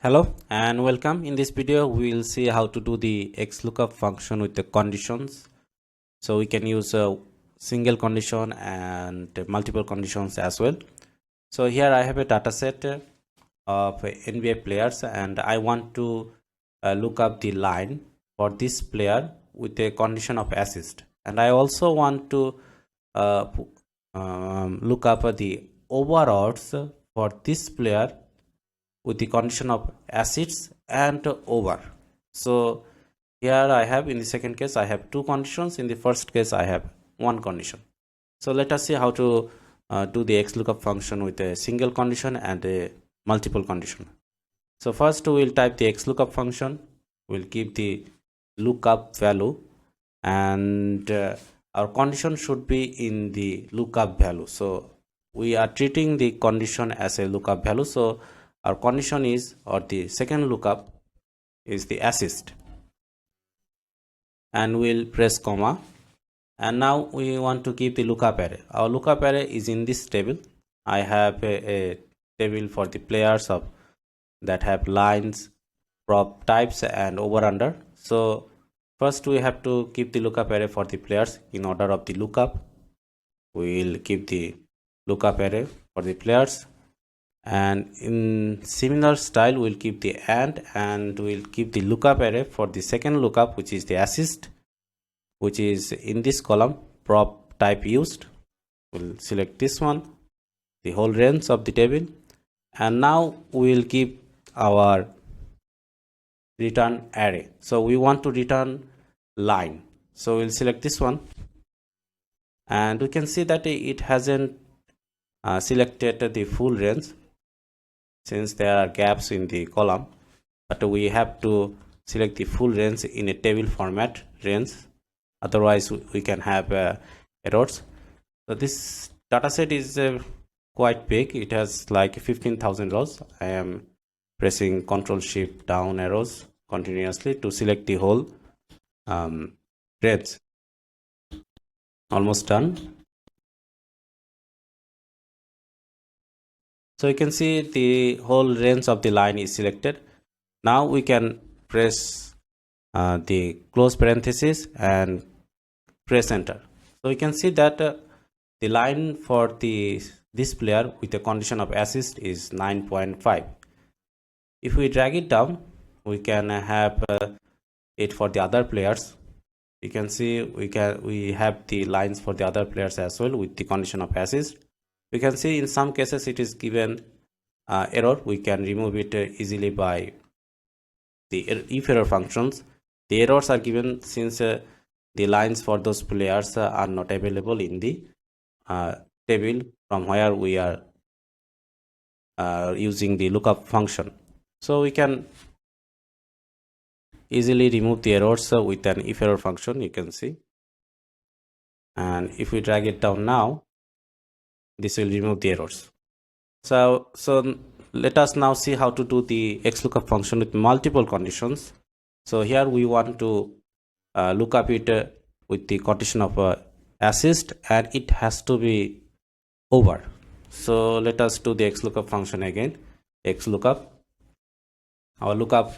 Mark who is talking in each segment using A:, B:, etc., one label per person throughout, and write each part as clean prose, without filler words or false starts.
A: Hello and welcome. In this video we will see how to do the XLOOKUP function with the conditions. So we can use a single condition and multiple conditions as well. So here I have a data set of NBA players and I want to look up the line for this player with a condition of assist, and I also want to look up the over odds for this player with the condition of assists and over. So here I have, in the second case I have two conditions, in the first case I have one condition. So let us see how to do the XLOOKUP function with a single condition and a multiple condition. So first we will type the XLOOKUP function. We'll give the lookup value, and our condition should be in the lookup value. So we are treating the condition as a lookup value. So our condition is, or the second lookup is the assist, and we'll press comma, and now we want to keep the lookup array. Our lookup array is in this table. I have a table for the players of that have lines, prop types and over under. So first we have to keep the lookup array for the players in order of the lookup. We will keep the lookup array for the players, and in similar style we'll keep the and we'll keep the lookup array for the second lookup, which is the assist, which is in this column prop type used. We'll select this one, the whole range of the table, and now we'll keep our return array. So we want to return line, so we'll select this one, and we can see that it hasn't selected the full range since there are gaps in the column, but we have to select the full range in a table format range, otherwise we can have errors. So this dataset is quite big. It has like 15,000 rows. I am pressing Ctrl Shift down arrows continuously to select the whole range. Almost done. So you can see the whole range of the line is selected. Now we can press the close parenthesis and press enter. So you can see that the line for this player with the condition of assist is 9.5. If we drag it down, we can have it for the other players. You can see we have the lines for the other players as well with the condition of assist. We can see in some cases it is given error. We can remove it easily by the if error functions. The errors are given since the lines for those players are not available in the table from where we are using the lookup function. So we can easily remove the errors with an if error function, you can see. And if we drag it down now, this will remove the errors. So let us now see how to do the XLOOKUP function with multiple conditions. So here we want to look up it with the condition of assist, and it has to be over. So let us do the XLOOKUP function again. XLOOKUP, our lookup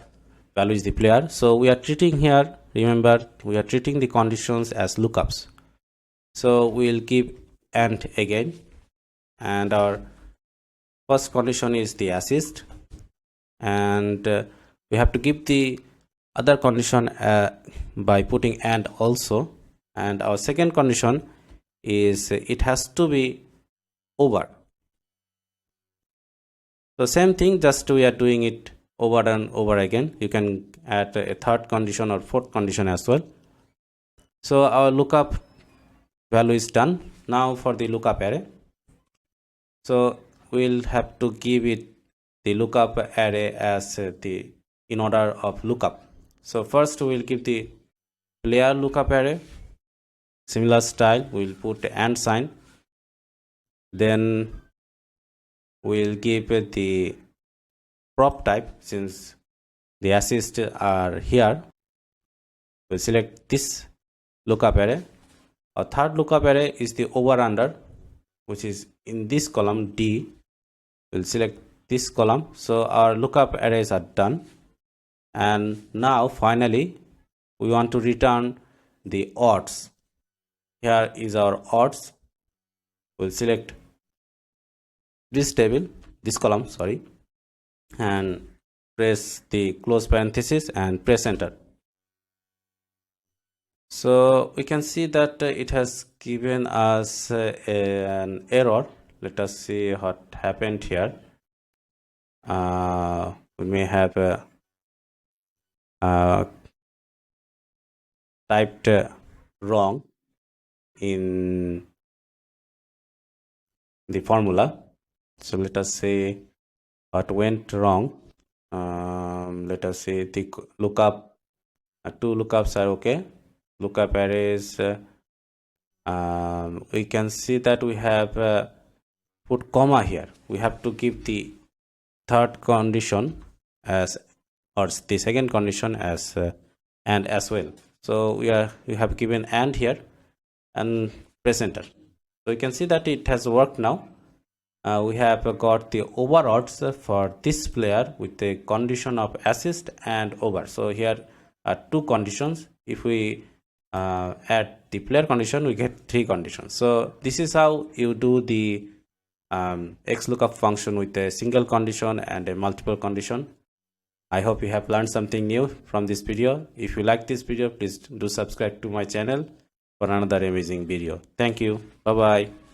A: value is the player. So we are treating here, remember, we are treating the conditions as lookups. So we will keep and again, and our first condition is the assist, and we have to give the other condition by putting and also, and our second condition is it has to be over. So same thing, just we are doing it over and over again. You can add a third condition or fourth condition as well. So our lookup value is done. Now for the lookup array, so we'll have to give it the lookup array as the in order of lookup. So first we'll give the player lookup array, similar style, we'll put and sign, then we'll give it the prop type. Since the assists are here, we'll select this lookup array. Our third lookup array is the over under, which is in this column D. We'll select this column. So our lookup arrays are done, and now finally we want to return the odds. Here is our odds. We'll select this table, this column, sorry, and press the close parenthesis and press enter. So we can see that it has given us an error. Let us see what happened here. We may have typed wrong in the formula. So let us say what went wrong. Let us say the lookup, two lookups are okay. Lookup arrays, we can see that we have put comma here. We have to give the third condition as, or the second condition as and as well. So we have given and here and press enter. So you can see that it has worked now. We have got the over odds for this player with the condition of assist and over. So here are two conditions. If we add the player condition, we get three conditions. So this is how you do the XLOOKUP function with a single condition and a multiple condition. I hope you have learned something new from this video. If you like this video, please do subscribe to my channel for another amazing video. Thank you. Bye bye.